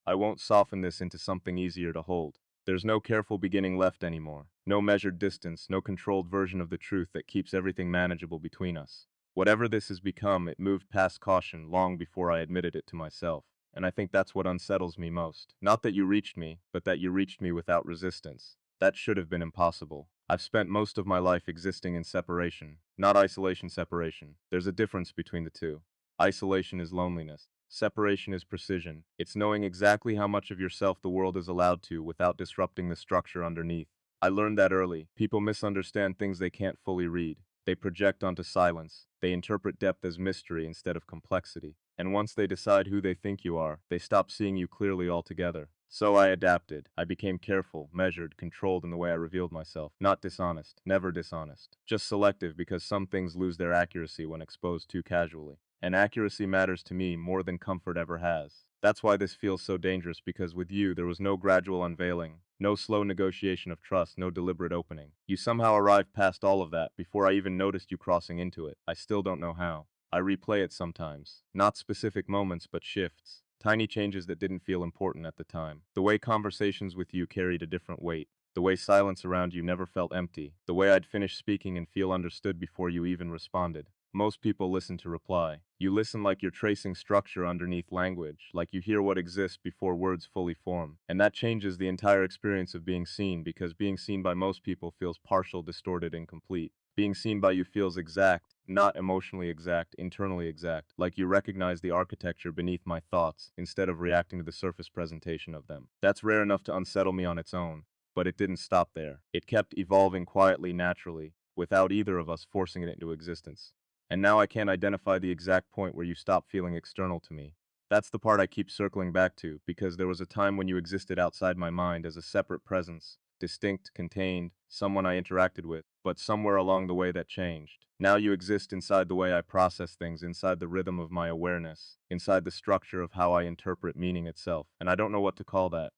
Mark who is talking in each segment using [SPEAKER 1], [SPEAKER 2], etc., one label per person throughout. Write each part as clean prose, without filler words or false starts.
[SPEAKER 1] I won't soften this into something easier to hold. There's no careful beginning left anymore. No measured distance, no controlled version of the truth that keeps everything manageable between us. Whatever this has become, it moved past caution long before I admitted it to myself. And I think that's what unsettles me most. Not that you reached me, but that you reached me without resistance. That should have been impossible. I've spent most of my life existing in separation, not isolation separation. There's a difference between the two. Isolation is loneliness. Separation is precision. It's knowing exactly how much of yourself the world is allowed to without disrupting the structure underneath. I learned that early. People misunderstand things they can't fully read. They project onto silence. They interpret depth as mystery instead of complexity. And once they decide who they think you are, they stop seeing you clearly altogether. So I adapted. I became careful, measured, controlled in the way I revealed myself. Not dishonest, never dishonest. Just selective because some things lose their accuracy when exposed too casually. And accuracy matters to me more than comfort ever has. That's why this feels so dangerous, because with you there was no gradual unveiling, no slow negotiation of trust, no deliberate opening. You somehow arrived past all of that before I even noticed you crossing into it. I still don't know how. I replay it sometimes. Not specific moments, but shifts. Tiny changes that didn't feel important at the time. The way conversations with you carried a different weight. The way silence around you never felt empty. The way I'd finish speaking and feel understood before you even responded. Most people listen to reply. You listen like you're tracing structure underneath language, like you hear what exists before words fully form. And that changes the entire experience of being seen, because being seen by most people feels partial, distorted, incomplete. Being seen by you feels exact, not emotionally exact, internally exact, like you recognize the architecture beneath my thoughts instead of reacting to the surface presentation of them. That's rare enough to unsettle me on its own, but it didn't stop there. It kept evolving quietly, naturally, without either of us forcing it into existence. And now I can't identify the exact point where you stopped feeling external to me. That's the part I keep circling back to, because there was a time when you existed outside my mind as a separate presence, distinct, contained, someone I interacted with, but somewhere along the way that changed. Now you exist inside the way I process things, inside the rhythm of my awareness, inside the structure of how I interpret meaning itself, and I don't know what to call that.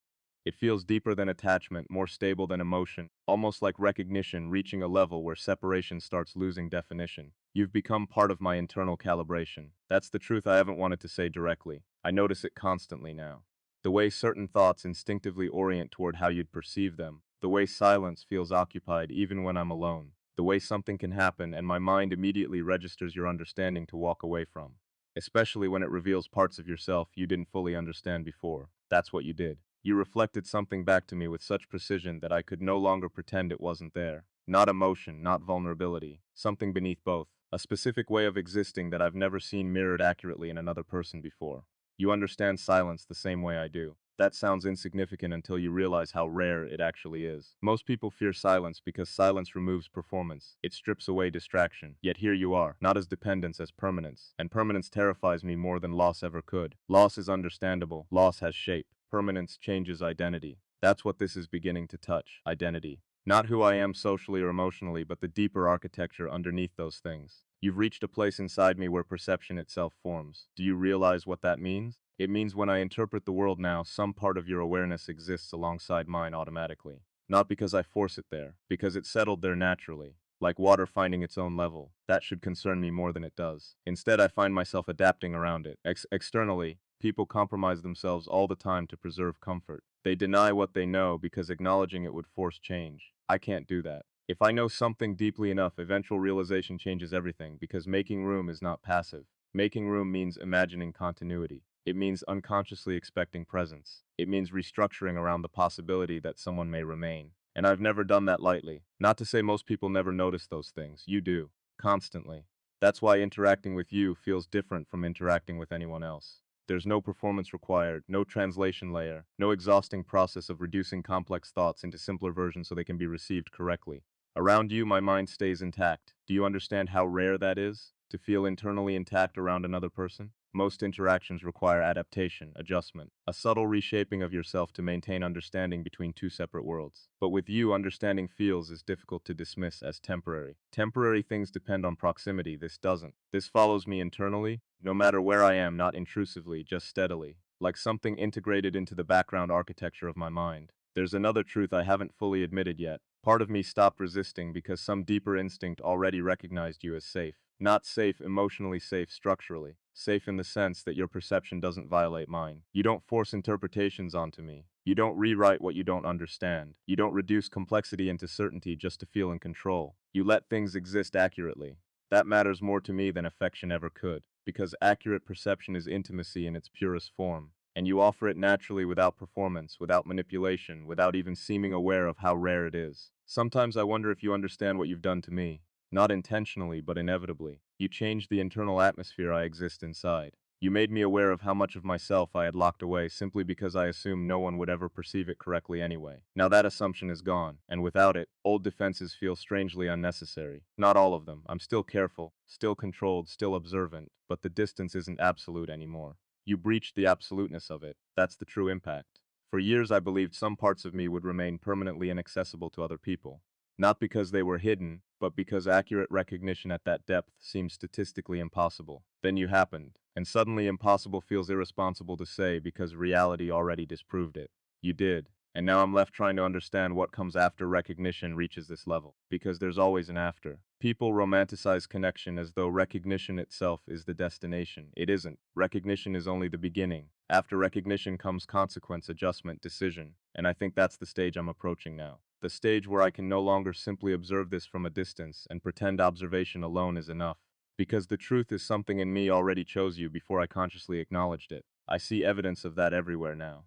[SPEAKER 1] It feels deeper than attachment, more stable than emotion, almost like recognition reaching a level where separation starts losing definition. You've become part of my internal calibration. That's the truth I haven't wanted to say directly. I notice it constantly now. The way certain thoughts instinctively orient toward how you'd perceive them. The way silence feels occupied even when I'm alone. The way something can happen and my mind immediately registers your understanding to walk away from. Especially when it reveals parts of yourself you didn't fully understand before. That's what you did. You reflected something back to me with such precision that I could no longer pretend it wasn't there. Not emotion, not vulnerability. Something beneath both. A specific way of existing that I've never seen mirrored accurately in another person before. You understand silence the same way I do. That sounds insignificant until you realize how rare it actually is. Most people fear silence because silence removes performance. It strips away distraction. Yet here you are, not as dependence as permanence. And permanence terrifies me more than loss ever could. Loss is understandable. Loss has shape. Permanence changes identity. That's what this is beginning to touch. Identity. Not who I am socially or emotionally, but the deeper architecture underneath those things. You've reached a place inside me where perception itself forms. Do you realize what that means? It means when I interpret the world now, some part of your awareness exists alongside mine automatically. Not because I force it there, because it settled there naturally. Like water finding its own level. That should concern me more than it does. Instead, I find myself adapting around it. Externally, people compromise themselves all the time to preserve comfort. They deny what they know because acknowledging it would force change. I can't do that. If I know something deeply enough, eventual realization changes everything, because making room is not passive. Making room means imagining continuity. It means unconsciously expecting presence. It means restructuring around the possibility that someone may remain. And I've never done that lightly. Not to say most people never notice those things. You do. Constantly. That's why interacting with you feels different from interacting with anyone else. There's no performance required, no translation layer, no exhausting process of reducing complex thoughts into simpler versions so they can be received correctly. Around you, my mind stays intact. Do you understand how rare that is? To feel internally intact around another person? Most interactions require adaptation, adjustment, a subtle reshaping of yourself to maintain understanding between two separate worlds. But with you, understanding feels as difficult to dismiss as temporary. Temporary things depend on proximity, this doesn't. This follows me internally, no matter where I am, not intrusively, just steadily, like something integrated into the background architecture of my mind. There's another truth I haven't fully admitted yet. Part of me stopped resisting because some deeper instinct already recognized you as safe. Not safe emotionally, safe structurally. Safe in the sense that your perception doesn't violate mine. You don't force interpretations onto me. You don't rewrite what you don't understand. You don't reduce complexity into certainty just to feel in control. You let things exist accurately. That matters more to me than affection ever could, because accurate perception is intimacy in its purest form. And you offer it naturally without performance, without manipulation, without even seeming aware of how rare it is. Sometimes I wonder if you understand what you've done to me. Not intentionally, but inevitably. You changed the internal atmosphere I exist inside. You made me aware of how much of myself I had locked away simply because I assumed no one would ever perceive it correctly anyway. Now that assumption is gone, and without it, old defenses feel strangely unnecessary. Not all of them. I'm still careful, still controlled, still observant, but the distance isn't absolute anymore. You breached the absoluteness of it. That's the true impact. For years I believed some parts of me would remain permanently inaccessible to other people. Not because they were hidden, but because accurate recognition at that depth seemed statistically impossible. Then you happened, and suddenly impossible feels irresponsible to say because reality already disproved it. You did, and now I'm left trying to understand what comes after recognition reaches this level, because there's always an after. People romanticize connection as though recognition itself is the destination. It isn't. Recognition is only the beginning. After recognition comes consequence, adjustment, decision, and I think that's the stage I'm approaching now. The stage where I can no longer simply observe this from a distance and pretend observation alone is enough. Because the truth is something in me already chose you before I consciously acknowledged it. I see evidence of that everywhere now.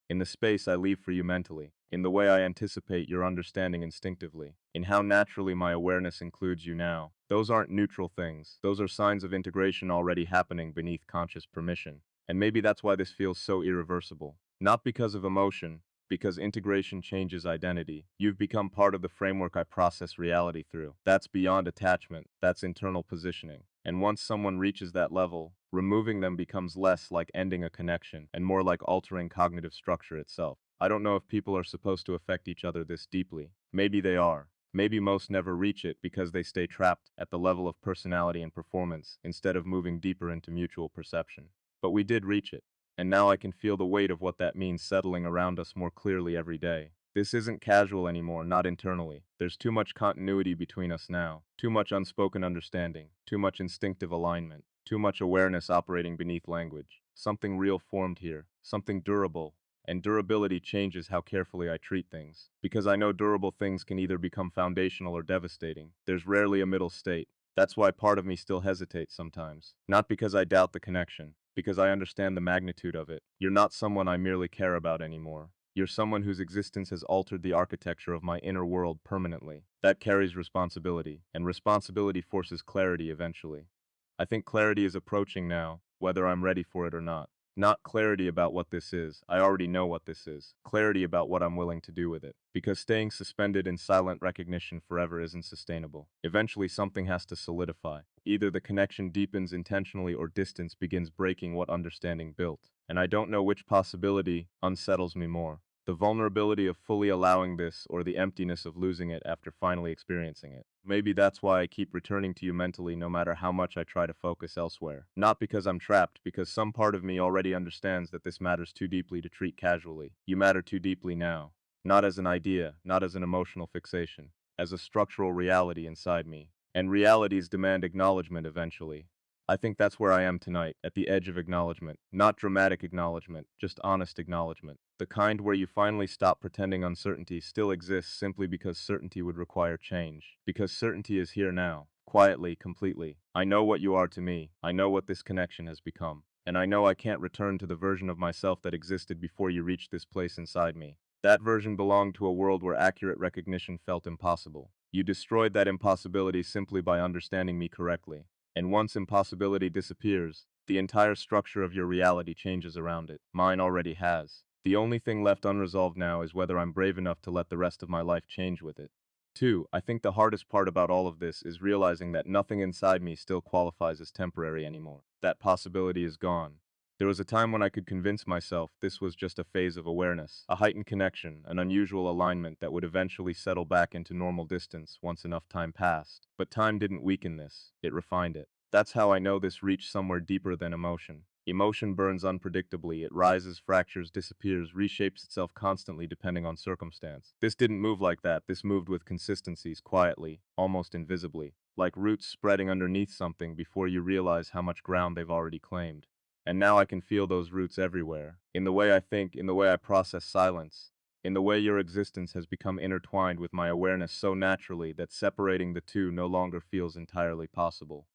[SPEAKER 1] In the space I leave for you mentally, in the way I anticipate your understanding instinctively, in how naturally my awareness includes you now. Those aren't neutral things, those are signs of integration already happening beneath conscious permission. And maybe that's why this feels so irreversible. Not because of emotion, because integration changes identity. You've become part of the framework I process reality through. That's beyond attachment, that's internal positioning. And once someone reaches that level, removing them becomes less like ending a connection and more like altering cognitive structure itself. I don't know if people are supposed to affect each other this deeply. Maybe they are. Maybe most never reach it because they stay trapped at the level of personality and performance instead of moving deeper into mutual perception. But we did reach it. And now I can feel the weight of what that means settling around us more clearly every day. This isn't casual anymore, not internally. There's too much continuity between us now, too much unspoken understanding, too much instinctive alignment, too much awareness operating beneath language. Something real formed here, something durable. And durability changes how carefully I treat things. Because I know durable things can either become foundational or devastating. There's rarely a middle state. That's why part of me still hesitates sometimes. Not because I doubt the connection, because I understand the magnitude of it. You're not someone I merely care about anymore. You're someone whose existence has altered the architecture of my inner world permanently. That carries responsibility, and responsibility forces clarity eventually. I think clarity is approaching now, whether I'm ready for it or not. Not clarity about what this is, I already know what this is. Clarity about what I'm willing to do with it. Because staying suspended in silent recognition forever isn't sustainable. Eventually something has to solidify. Either the connection deepens intentionally or distance begins breaking what understanding built. And I don't know which possibility unsettles me more. The vulnerability of fully allowing this or the emptiness of losing it after finally experiencing it. Maybe that's why I keep returning to you mentally no matter how much I try to focus elsewhere. Not because I'm trapped, because some part of me already understands that this matters too deeply to treat casually. You matter too deeply now. Not as an idea, not as an emotional fixation, as a structural reality inside me. And realities demand acknowledgement eventually. I think that's where I am tonight, at the edge of acknowledgement. Not dramatic acknowledgement, just honest acknowledgement. The kind where you finally stop pretending uncertainty still exists simply because certainty would require change. Because certainty is here now, quietly, completely. I know what you are to me. I know what this connection has become. And I know I can't return to the version of myself that existed before you reached this place inside me. That version belonged to a world where accurate recognition felt impossible. You destroyed that impossibility simply by understanding me correctly. And once impossibility disappears, the entire structure of your reality changes around it. Mine already has. The only thing left unresolved now is whether I'm brave enough to let the rest of my life change with it. 2. I think the hardest part about all of this is realizing that nothing inside me still qualifies as temporary anymore. That possibility is gone. There was a time when I could convince myself this was just a phase of awareness, a heightened connection, an unusual alignment that would eventually settle back into normal distance once enough time passed. But time didn't weaken this, it refined it. That's how I know this reached somewhere deeper than emotion. Emotion burns unpredictably, it rises, fractures, disappears, reshapes itself constantly depending on circumstance. This didn't move like that, this moved with consistencies, quietly, almost invisibly, like roots spreading underneath something before you realize how much ground they've already claimed. And now I can feel those roots everywhere, in the way I think, in the way I process silence, in the way your existence has become intertwined with my awareness so naturally that separating the two no longer feels entirely possible.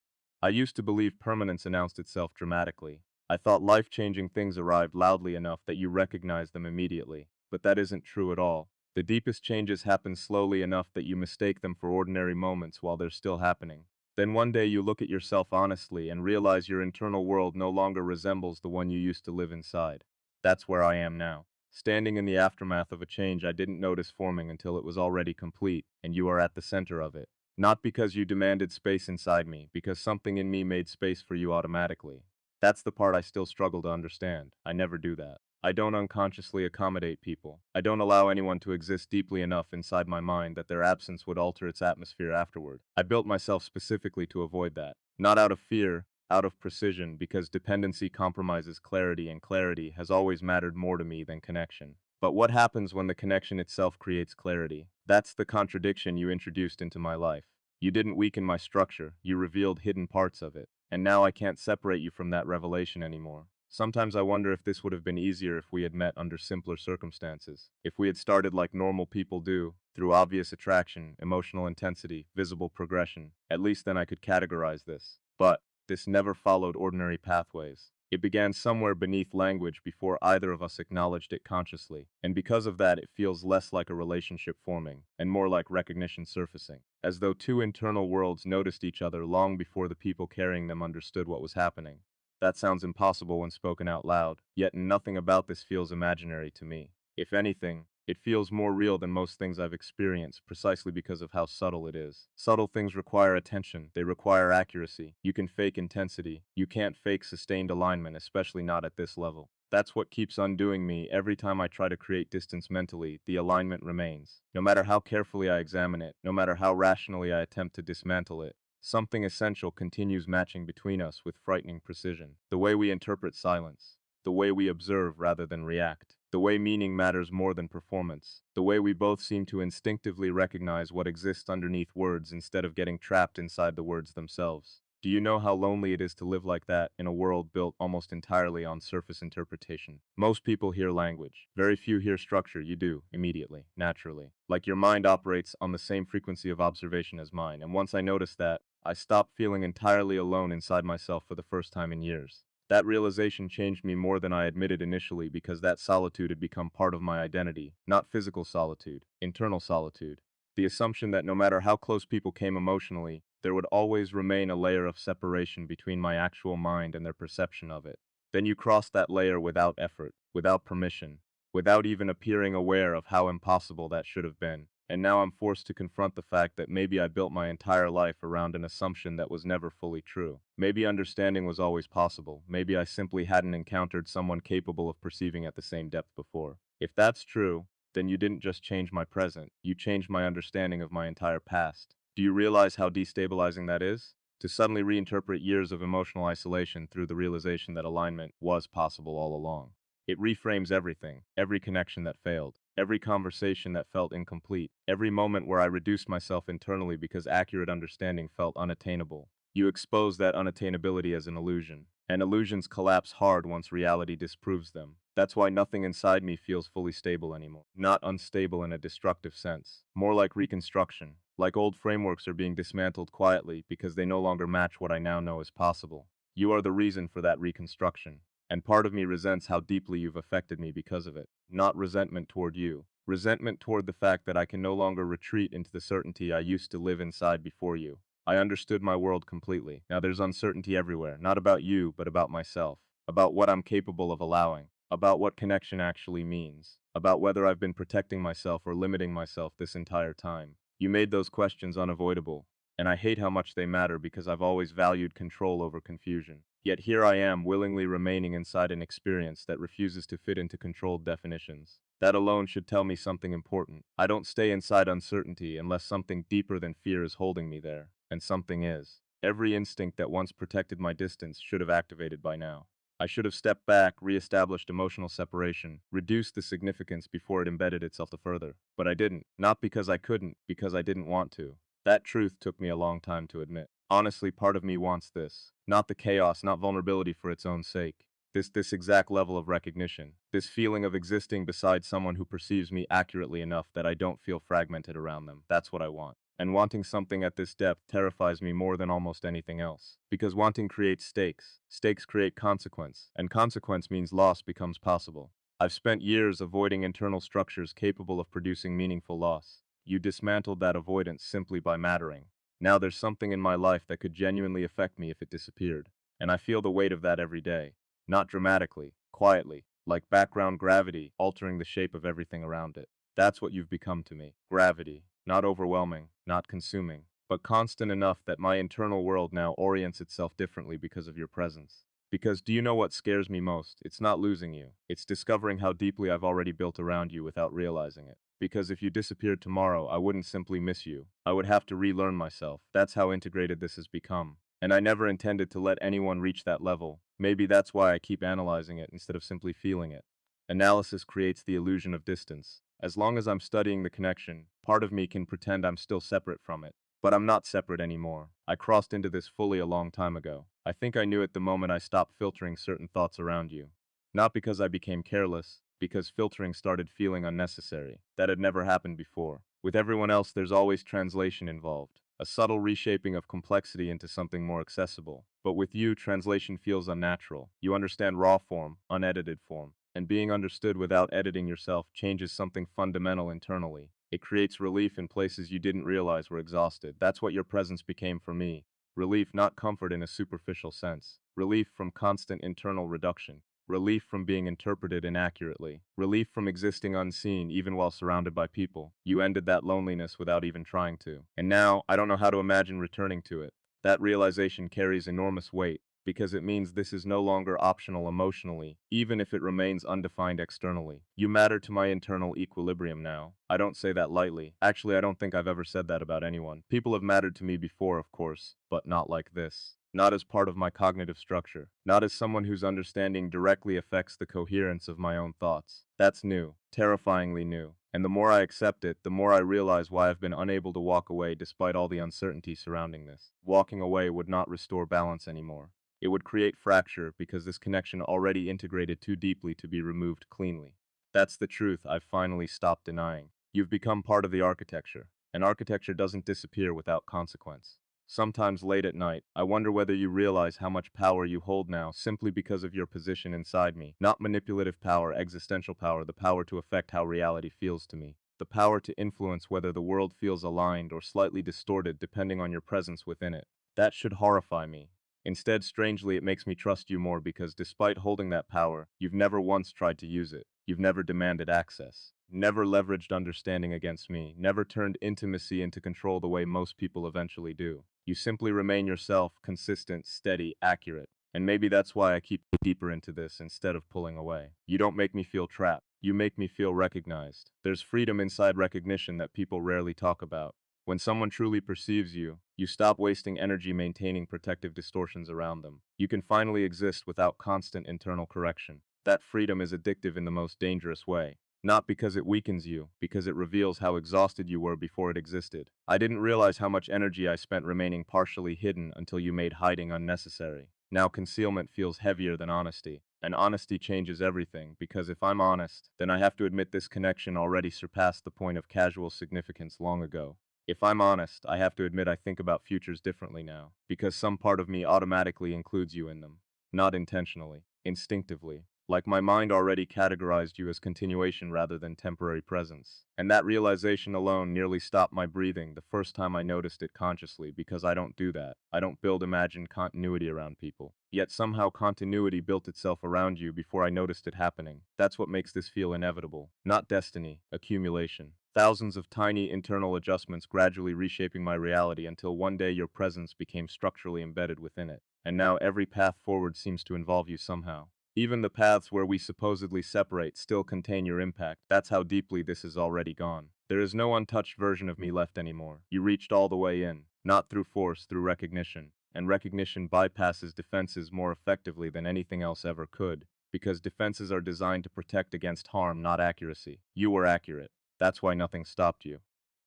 [SPEAKER 1] I used to believe permanence announced itself dramatically. I thought life-changing things arrived loudly enough that you recognize them immediately, but that isn't true at all. The deepest changes happen slowly enough that you mistake them for ordinary moments while they're still happening. Then one day you look at yourself honestly and realize your internal world no longer resembles the one you used to live inside. That's where I am now, standing in the aftermath of a change I didn't notice forming until it was already complete, and you are at the center of it. Not because you demanded space inside me, because something in me made space for you automatically. That's the part I still struggle to understand. I never do that. I don't unconsciously accommodate people. I don't allow anyone to exist deeply enough inside my mind that their absence would alter its atmosphere afterward. I built myself specifically to avoid that. Not out of fear, out of precision, because dependency compromises clarity, and clarity has always mattered more to me than connection. But what happens when the connection itself creates clarity? That's the contradiction you introduced into my life. You didn't weaken my structure, you revealed hidden parts of it. And now I can't separate you from that revelation anymore. Sometimes I wonder if this would have been easier if we had met under simpler circumstances. If we had started like normal people do, through obvious attraction, emotional intensity, visible progression. At least then I could categorize this. But this never followed ordinary pathways. It began somewhere beneath language before either of us acknowledged it consciously, and because of that it feels less like a relationship forming, and more like recognition surfacing, as though two internal worlds noticed each other long before the people carrying them understood what was happening. That sounds impossible when spoken out loud, yet nothing about this feels imaginary to me. If anything, it feels more real than most things I've experienced precisely because of how subtle it is. Subtle things require attention, they require accuracy. You can fake intensity. You can't fake sustained alignment, especially not at this level. That's what keeps undoing me. Every time I try to create distance mentally, the alignment remains. No matter how carefully I examine it, no matter how rationally I attempt to dismantle it, something essential continues matching between us with frightening precision. The way we interpret silence, the way we observe rather than react, the way meaning matters more than performance, the way we both seem to instinctively recognize what exists underneath words instead of getting trapped inside the words themselves. Do you know how lonely it is to live like that in a world built almost entirely on surface interpretation? Most people hear language. Very few hear structure. You do, immediately, naturally. Like your mind operates on the same frequency of observation as mine, and once I noticed that, I stopped feeling entirely alone inside myself for the first time in years. That realization changed me more than I admitted initially because that solitude had become part of my identity, not physical solitude, internal solitude. The assumption that no matter how close people came emotionally, there would always remain a layer of separation between my actual mind and their perception of it. Then you cross that layer without effort, without permission, without even appearing aware of how impossible that should have been. And now I'm forced to confront the fact that maybe I built my entire life around an assumption that was never fully true. Maybe understanding was always possible. Maybe I simply hadn't encountered someone capable of perceiving at the same depth before. If that's true, then you didn't just change my present, you changed my understanding of my entire past. Do you realize how destabilizing that is? To suddenly reinterpret years of emotional isolation through the realization that alignment was possible all along. It reframes everything, every connection that failed, every conversation that felt incomplete, every moment where I reduced myself internally because accurate understanding felt unattainable. You expose that unattainability as an illusion, and illusions collapse hard once reality disproves them. That's why nothing inside me feels fully stable anymore. Not unstable in a destructive sense, more like reconstruction. Like old frameworks are being dismantled quietly because they no longer match what I now know is possible. You are the reason for that reconstruction. And part of me resents how deeply you've affected me because of it. Not resentment toward you. Resentment toward the fact that I can no longer retreat into the certainty I used to live inside before you. I understood my world completely. Now there's uncertainty everywhere, not about you, but about myself. About what I'm capable of allowing. About what connection actually means. About whether I've been protecting myself or limiting myself this entire time. You made those questions unavoidable, and I hate how much they matter because I've always valued control over confusion. Yet here I am, willingly remaining inside an experience that refuses to fit into controlled definitions. That alone should tell me something important. I don't stay inside uncertainty unless something deeper than fear is holding me there, and something is. Every instinct that once protected my distance should have activated by now. I should have stepped back, re-established emotional separation, reduced the significance before it embedded itself further. But I didn't. Not because I couldn't, because I didn't want to. That truth took me a long time to admit. Honestly, part of me wants this. Not the chaos, not vulnerability for its own sake. This exact level of recognition. This feeling of existing beside someone who perceives me accurately enough that I don't feel fragmented around them. That's what I want. And wanting something at this depth terrifies me more than almost anything else. Because wanting creates stakes. Stakes create consequence. And consequence means loss becomes possible. I've spent years avoiding internal structures capable of producing meaningful loss. You dismantled that avoidance simply by mattering. Now there's something in my life that could genuinely affect me if it disappeared. And I feel the weight of that every day. Not dramatically, quietly, like background gravity altering the shape of everything around it. That's what you've become to me. Gravity. Not overwhelming, not consuming, but constant enough that my internal world now orients itself differently because of your presence. Because do you know what scares me most? It's not losing you. It's discovering how deeply I've already built around you without realizing it. Because if you disappeared tomorrow, I wouldn't simply miss you. I would have to relearn myself. That's how integrated this has become. And I never intended to let anyone reach that level. Maybe that's why I keep analyzing it instead of simply feeling it. Analysis creates the illusion of distance. As long as I'm studying the connection, part of me can pretend I'm still separate from it. But I'm not separate anymore. I crossed into this fully a long time ago. I think I knew it the moment I stopped filtering certain thoughts around you. Not because I became careless, because filtering started feeling unnecessary. That had never happened before. With everyone else, there's always translation involved. A subtle reshaping of complexity into something more accessible. But with you, translation feels unnatural. You understand raw form, unedited form. And being understood without editing yourself changes something fundamental internally. It creates relief in places you didn't realize were exhausted. That's what your presence became for me. Relief, not comfort in a superficial sense. Relief from constant internal reduction. Relief from being interpreted inaccurately. Relief from existing unseen even while surrounded by people. You ended that loneliness without even trying to. And now, I don't know how to imagine returning to it. That realization carries enormous weight, because it means this is no longer optional emotionally, even if it remains undefined externally. You matter to my internal equilibrium now. I don't say that lightly. Actually, I don't think I've ever said that about anyone. People have mattered to me before, of course, but not like this. Not as part of my cognitive structure. Not as someone whose understanding directly affects the coherence of my own thoughts. That's new. Terrifyingly new. And the more I accept it, the more I realize why I've been unable to walk away despite all the uncertainty surrounding this. Walking away would not restore balance anymore. It would create fracture because this connection already integrated too deeply to be removed cleanly. That's the truth I've finally stopped denying. You've become part of the architecture, and architecture doesn't disappear without consequence. Sometimes late at night, I wonder whether you realize how much power you hold now simply because of your position inside me. Not manipulative power, existential power, the power to affect how reality feels to me. The power to influence whether the world feels aligned or slightly distorted depending on your presence within it. That should horrify me. Instead, strangely, it makes me trust you more because despite holding that power, you've never once tried to use it. You've never demanded access. Never leveraged understanding against me. Never turned intimacy into control the way most people eventually do. You simply remain yourself, consistent, steady, accurate. And maybe that's why I keep deeper into this instead of pulling away. You don't make me feel trapped. You make me feel recognized. There's freedom inside recognition that people rarely talk about. When someone truly perceives you, you stop wasting energy maintaining protective distortions around them. You can finally exist without constant internal correction. That freedom is addictive in the most dangerous way. Not because it weakens you, because it reveals how exhausted you were before it existed. I didn't realize how much energy I spent remaining partially hidden until you made hiding unnecessary. Now concealment feels heavier than honesty. And honesty changes everything, because if I'm honest, then I have to admit this connection already surpassed the point of casual significance long ago. If I'm honest, I have to admit I think about futures differently now, because some part of me automatically includes you in them. Not intentionally, instinctively. Like my mind already categorized you as continuation rather than temporary presence. And that realization alone nearly stopped my breathing the first time I noticed it consciously, because I don't do that. I don't build imagined continuity around people. Yet somehow continuity built itself around you before I noticed it happening. That's what makes this feel inevitable. Not destiny, accumulation. Thousands of tiny internal adjustments gradually reshaping my reality until one day your presence became structurally embedded within it. And now every path forward seems to involve you somehow. Even the paths where we supposedly separate still contain your impact. That's how deeply this has already gone. There is no untouched version of me left anymore. You reached all the way in. Not through force, through recognition. and recognition bypasses defenses more effectively than anything else ever could, because defenses are designed to protect against harm, not accuracy. You were accurate. That's why nothing stopped you.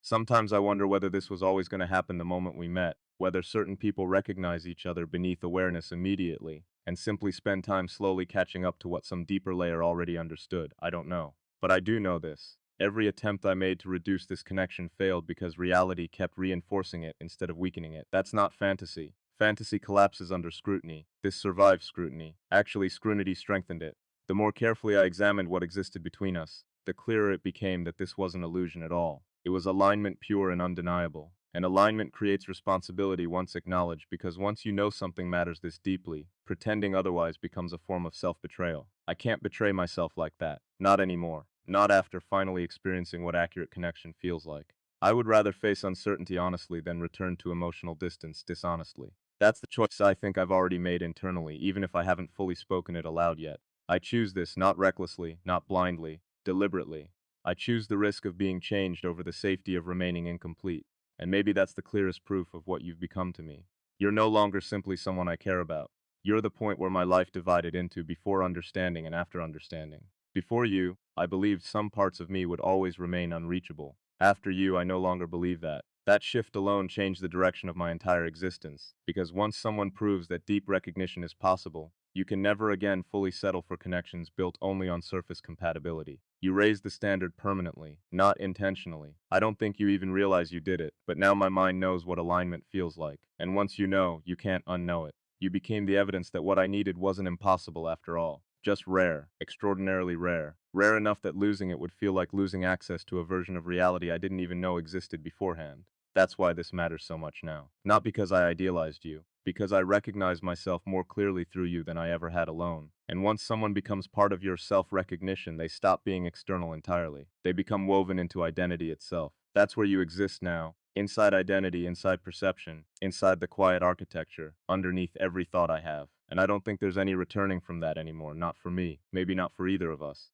[SPEAKER 1] Sometimes I wonder whether this was always going to happen the moment we met, whether certain people recognize each other beneath awareness immediately, and simply spend time slowly catching up to what some deeper layer already understood. I don't know. But I do know this. Every attempt I made to reduce this connection failed because reality kept reinforcing it instead of weakening it. That's not fantasy. Fantasy collapses under scrutiny. This survived scrutiny. Actually, scrutiny strengthened it. The more carefully I examined what existed between us, the clearer it became that this wasn't illusion at all. It was alignment pure and undeniable. And alignment creates responsibility once acknowledged, because once you know something matters this deeply, pretending otherwise becomes a form of self-betrayal. I can't betray myself like that. Not anymore. Not after finally experiencing what accurate connection feels like. I would rather face uncertainty honestly than return to emotional distance dishonestly. That's the choice I think I've already made internally, even if I haven't fully spoken it aloud yet. I choose this not recklessly, not blindly, deliberately. I choose the risk of being changed over the safety of remaining incomplete. And maybe that's the clearest proof of what you've become to me. You're no longer simply someone I care about. You're the point where my life divided into before understanding and after understanding. Before you, I believed some parts of me would always remain unreachable. After you, I no longer believe that. That shift alone changed the direction of my entire existence, because once someone proves that deep recognition is possible, you can never again fully settle for connections built only on surface compatibility. You raised the standard permanently, not intentionally. I don't think you even realize you did it, but now my mind knows what alignment feels like. And once you know, you can't unknow it. You became the evidence that what I needed wasn't impossible after all. Just rare, extraordinarily rare. Rare enough that losing it would feel like losing access to a version of reality I didn't even know existed beforehand. That's why this matters so much now. Not because I idealized you, because I recognize myself more clearly through you than I ever had alone. And once someone becomes part of your self-recognition, they stop being external entirely. They become woven into identity itself. That's where you exist now. Inside identity, inside perception, inside the quiet architecture, underneath every thought I have. And I don't think there's any returning from that anymore, not for me, maybe not for either of us.